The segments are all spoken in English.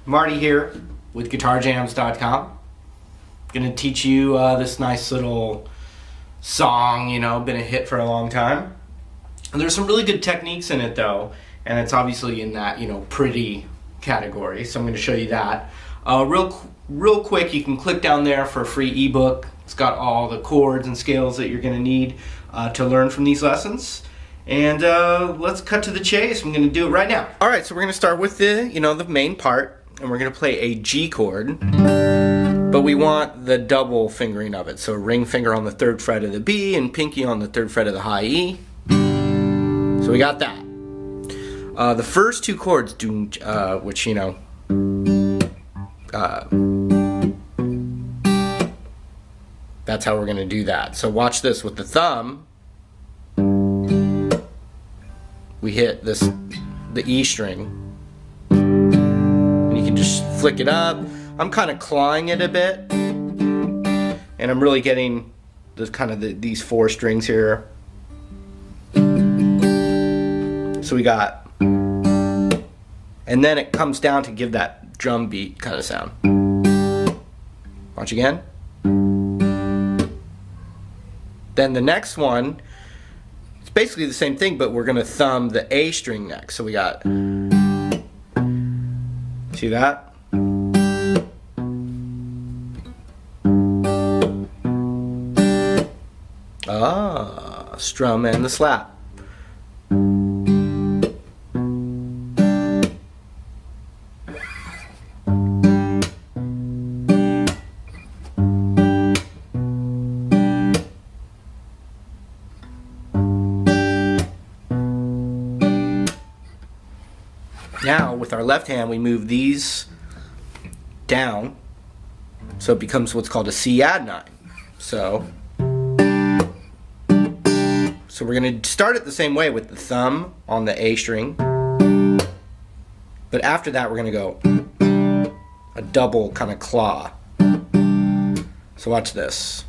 Marty here with GuitarJams.com. Gonna teach you this nice little song, been a hit for a long time. And there's some really good techniques in it though, and it's obviously in that, pretty category, so I'm gonna show you that. Real quick, you can click down there for a free ebook. It's got all the chords and scales that you're gonna need to learn from these lessons. And let's cut to the chase. I'm gonna do it right now. All right, so we're gonna start with the, the main part. And we're going to play a G chord, but we want the double fingering of it. So ring finger on the 3rd fret of the B and pinky on the 3rd fret of the high E. So we got that. The first 2 chords, which, that's how we're going to do that. So watch this. With the thumb, we hit the E string. You can just flick it up. I'm kind of clawing it a bit, and I'm really getting these 4 strings here. So we got, and then it comes down to give that drum beat kind of sound. Watch again. Then the next one, it's basically the same thing, but we're going to thumb the A string next. So we got, see that? Strum and the slap. Now, with our left hand, we move these down, so it becomes what's called a C add 9. So we're going to start it the same way with the thumb on the A string, but after that we're going to go a double kind of claw. So watch this.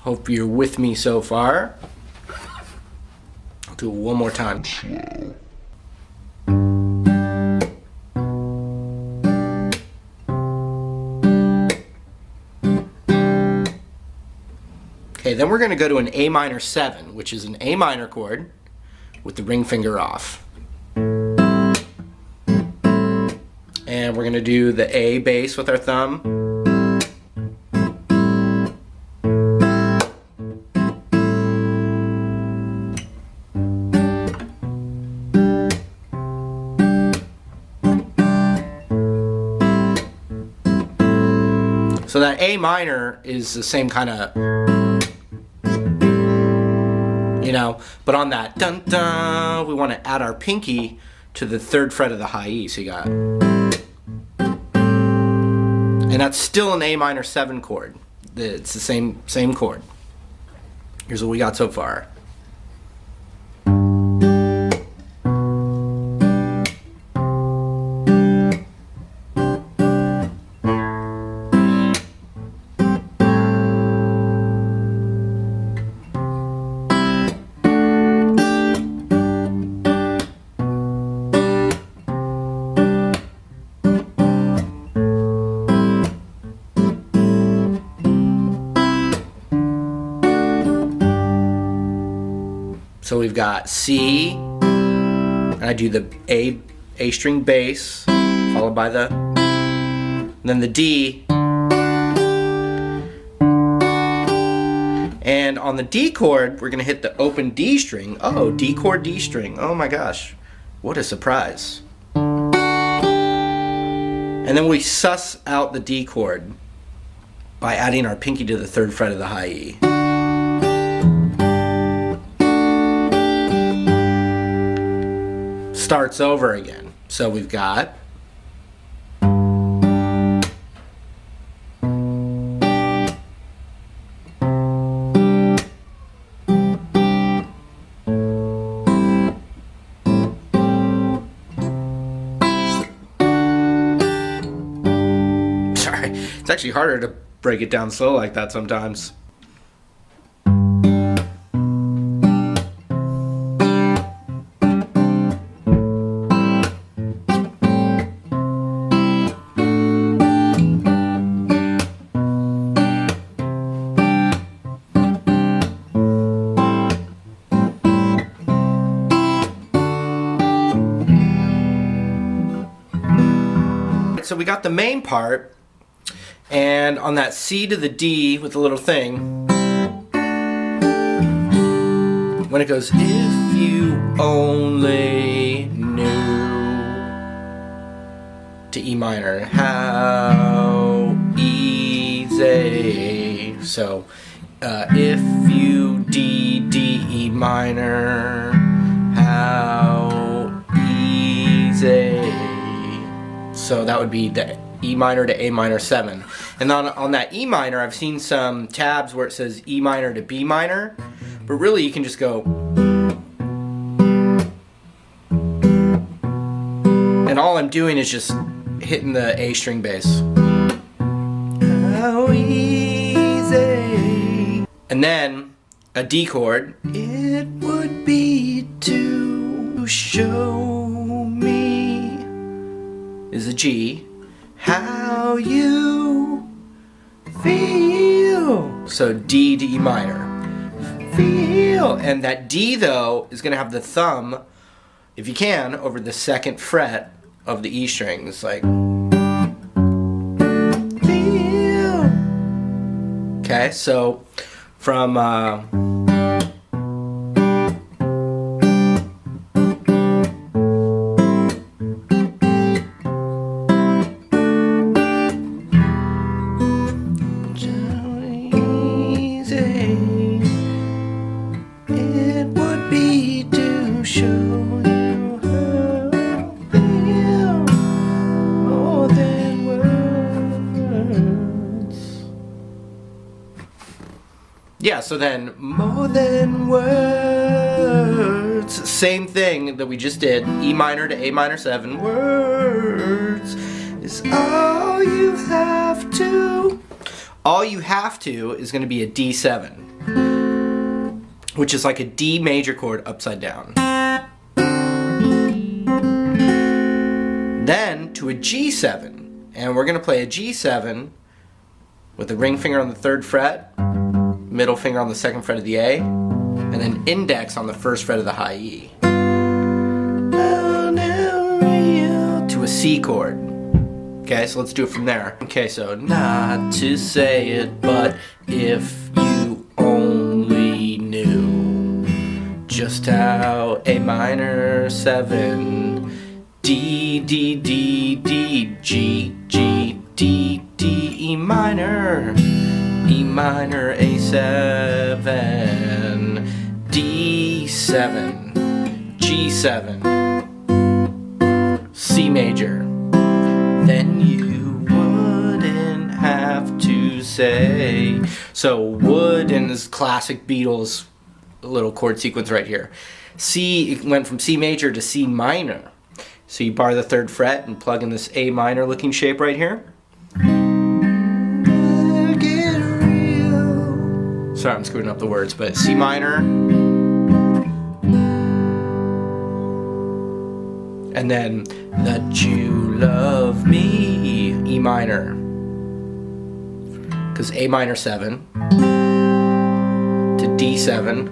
Hope you're with me so far. I'll do it one more time. Okay, then we're going to go to an A minor 7, which is an A minor chord with the ring finger off. And we're going to do the A bass with our thumb. So that A minor is the same kind of, but on that dun dun, we want to add our pinky to the 3rd fret of the high E. So you got, and that's still an A minor 7 chord. It's the same chord. Here's what we got so far. So we've got C, and I do the A string bass, followed by then the D, and on the D chord, we're gonna hit the open D string. Oh, D chord, D string. Oh my gosh, what a surprise. And then we suss out the D chord by adding our pinky to the 3rd fret of the high E. Starts over again. So we've got It's actually harder to break it down slow like that sometimes. So we got the main part, and on that C to the D with the little thing, when it goes, if you only knew, to E minor, how easy. So if you D, D, E minor, how easy. So that would be the E minor to A minor 7. And on that E minor, I've seen some tabs where it says E minor to B minor, but really you can just go. And all I'm doing is just hitting the A string bass. How easy. And then a D chord. It would be to show me is a G. How you feel. So D to E minor. Feel. And that D though is going to have the thumb, if you can, over the second fret of the E string. It's like feel. Okay, so from yeah, so then more than words, same thing that we just did, E minor to A minor 7, words is all you have to. All you have to is going to be a D7, which is like a D major chord upside down. Then to a G7, and we're going to play a G7 with the ring finger on the 3rd fret, middle finger on the 2nd fret of the A, and then index on the 1st fret of the high E. To a C chord. Okay, so let's do it from there. Okay, so not to say it, but if you only knew just how A minor 7, D, D, D, D, G, G, D, D, E minor, E minor, A7, D7, G7, C major. Then you wouldn't have to say. So would in this classic Beatles little chord sequence right here. C, it went from C major to C minor. So you bar the 3rd fret and plug in this A minor looking shape right here. Sorry, I'm screwing up the words, but C minor. And then that you love me, E minor. Because A minor 7 to D7.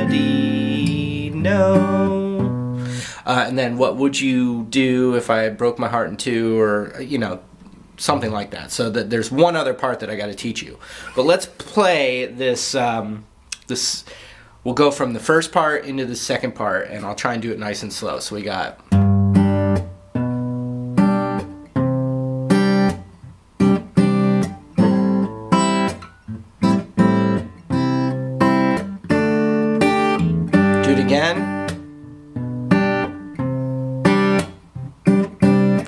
Ready, no. And then what would you do if I broke my heart in two, or, you know, something like that. So that there's one other part that I got to teach you. But let's play this. We'll go from the first part into the second part, and I'll try and do it nice and slow. So we got. Do it again.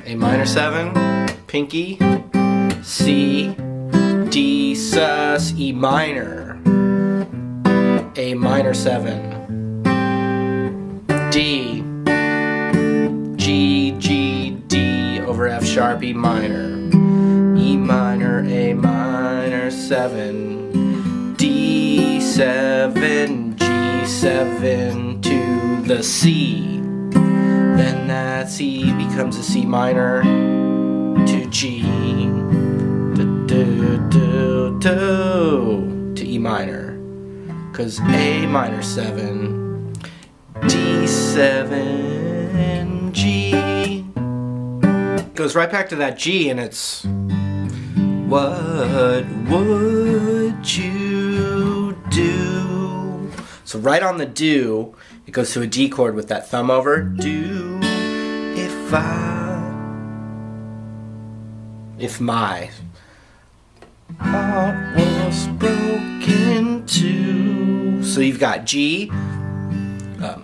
A minor 7, pinky, C, D, sus, E minor. A minor 7, D, G, G, D over F sharp, E minor, E minor, A minor 7, D7, G7 to the C. Then that C becomes a C minor to G, to E minor, because A minor 7, D7, G, goes right back to that G, and it's what would you do? So right on the do, it goes to a D chord with that thumb over. Do if my heart was broken too. So you've got G. What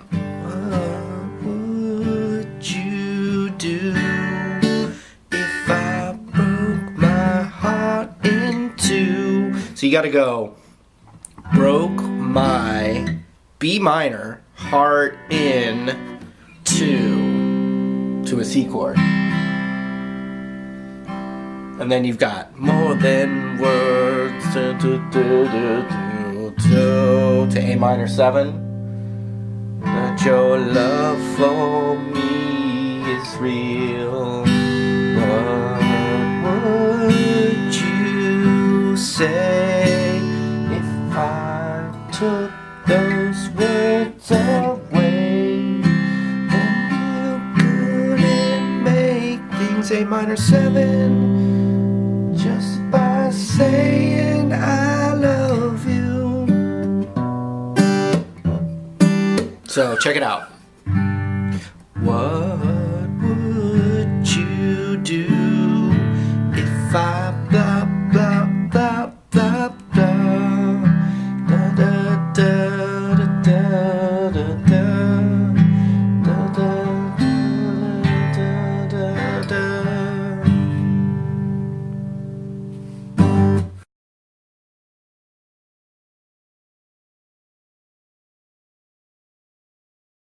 would you do if I broke my heart in two? So you got to go broke my B minor heart in two to a C chord. And then you've got more than words to A minor 7. That your love for me is real. What would you say if I took those words away? Then you couldn't make things A minor 7 just by saying I love you. So check it out. What